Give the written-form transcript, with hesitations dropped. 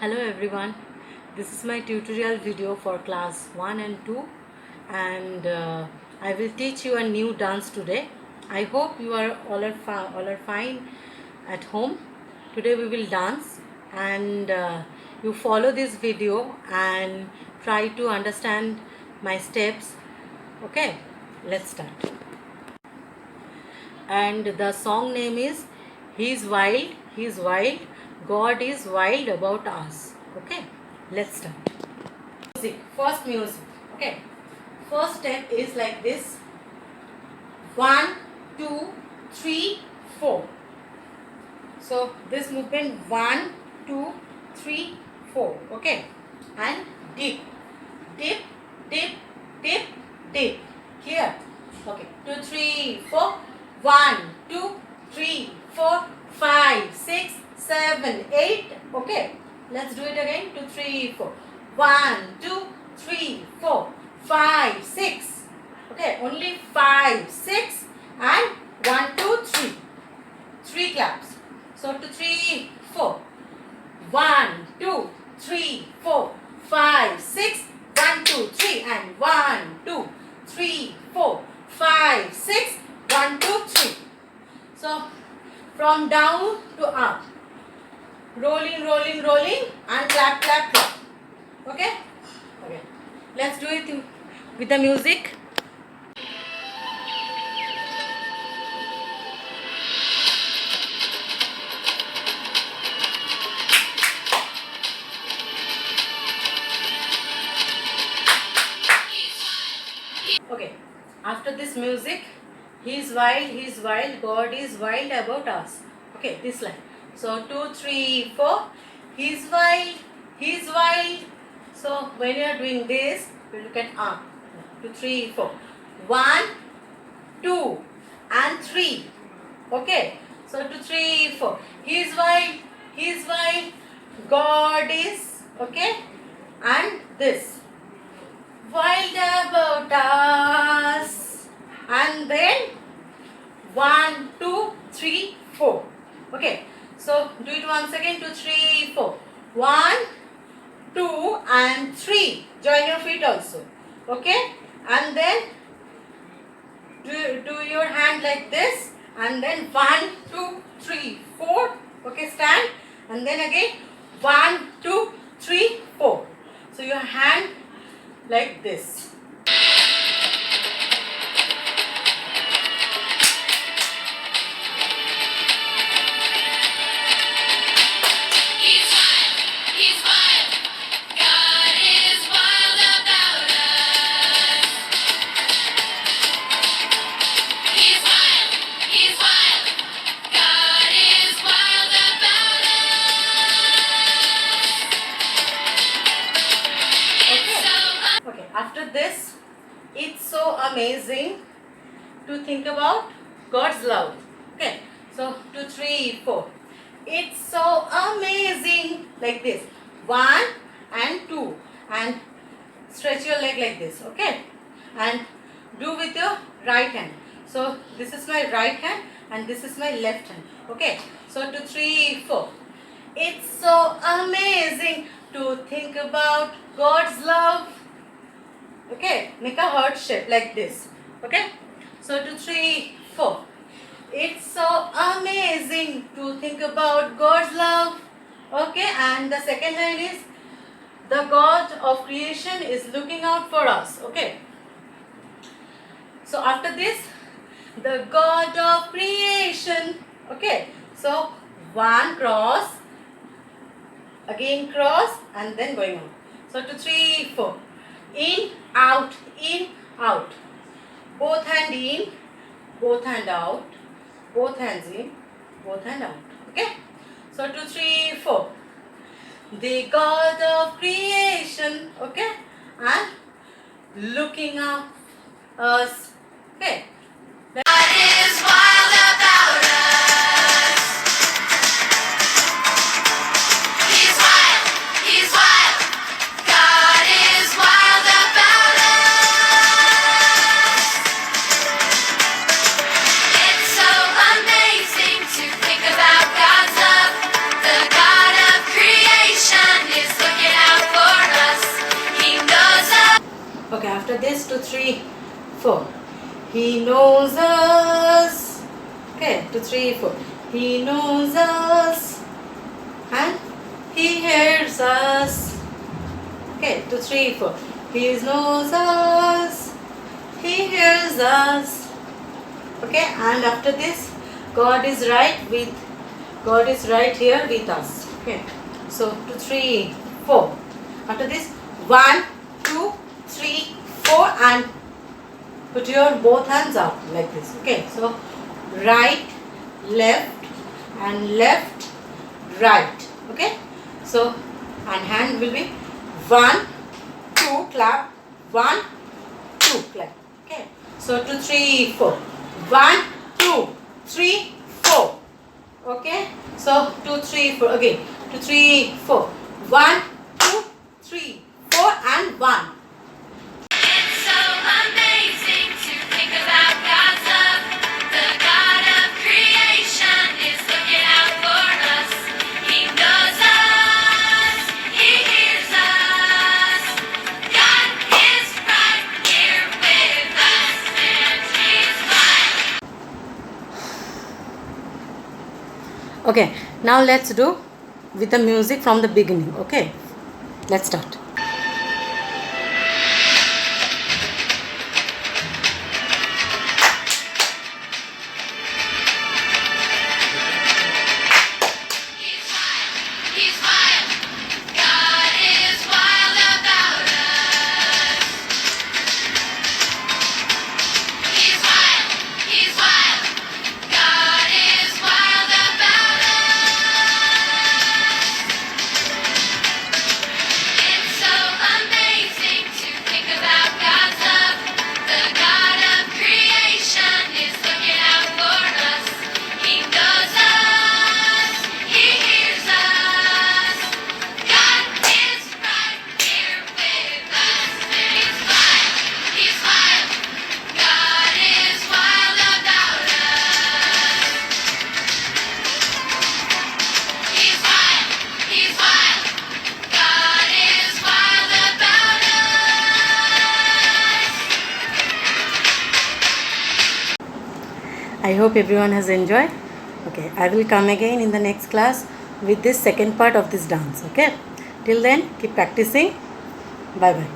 Hello everyone, this is my tutorial video for class 1 and 2 and I will teach you a new dance today. I hope you are all are fine at home. Today we will dance and you follow this video and try to understand my steps. Okay, let's start. And the song name is He's Wild, God is Wild About Us. Okay, let's start. Music. Okay, first step is like this: 1, 2, 3, 4. So this movement 1, 2, 3, 4. Okay, and dip, dip, dip, dip, dip. Clear? Okay, 2, 3, 4. 1, 2, 3, 4, 5, 6, 7, 8. Okay, let's do it again. 2, 3, 4. 1, 2, 3, 4, 5, 6. Okay, only 5, 6 and 1, 2, 3. 3 claps. So 2, 3, 4. 1, 2, 3, 4, 5, 6. 1, 2, 3 and 1, 2, 3, 4, 5, 6. 1, 2, 3. So from down to up. Rolling, rolling, rolling and clap, clap, clap. Okay? Okay. Let's do it with the music. Okay. After this music, He's wild, God is wild about us. Okay, this line. So 2, 3, 4. He's wild. So when you are doing this, you look at up. 2, 3, 4. 1, 2 and 3. Okay. So 2, 3, 4. He's wild. God is, okay, and this. Wild about us. And then 1, 2, 3, 4. Okay, so do it once again. 2, 3, 4. 1, 2 and 3. Join your feet also. Okay, and then do your hand like this, and then 1, 2, 3, 4. Okay, stand, and then again 1, 2, 3, 4. So your hand like this. Okay, after this, it's so amazing to think about God's love. Okay, so 2, 3, 4. It's so amazing like this. 1 and 2 and stretch your leg like this. Okay, and do with your right hand. So this is my right hand and this is my left hand. Okay, so 2, 3, 4. It's so amazing to think about God's love. Okay, make a heart shape like this. Okay, so 2, 3, 4. It's so amazing to think about God's love. Okay, and the second line is the God of creation is looking out for us. Okay, so after this, the God of creation. Okay, so 1 cross, again cross, and then going on. So 2, 3, 4. In, out, both hand in, both hand out, both hands in, both hand out. Okay, so 2, 3, 4. The God of creation. Okay, and looking up us. Okay, God is wild about us. He's wild. God is wild about us. It's so amazing to think about God's love. The God of creation after this 2, 3, 4. He knows us. Okay, 2, 3, 4. He knows us and he hears us. Okay, 2, 3, 4. He knows us. He hears us. Okay, and after this, God is right here with us. Okay, so 2, 3, 4. After this, 1, 2, 3, 4, and put your both hands up like this. Okay, so right, left, and left, right. Okay, so and hand will be 1, 2, clap, 1, 2, clap. Okay, so 2, 3, 4. 1, 2, 3, 4. Okay, so 2, 3, 4. Again, 2, 3, 4. 1, 2, 3, 4, and 1. It's so amazing to think about God's love. The God of creation is looking out for us. He knows us. He hears us. God is right here with us, and He's right. Okay, now let's do with the music from the beginning. Okay, let's start. He's wild. God is wild about us. He's wild. He's wild. God is wild about us. It's so amazing to think about God's love. The God of creation is looking out for us. He knows us. He hears us. God is right here with us. He's wild. He's wild. God is wild about us. He's wild. He's wild. God is wild about us. I hope everyone has enjoyed. Okay, I will come again in the next class with this second part of this dance. Okay, till then keep practicing. Bye bye.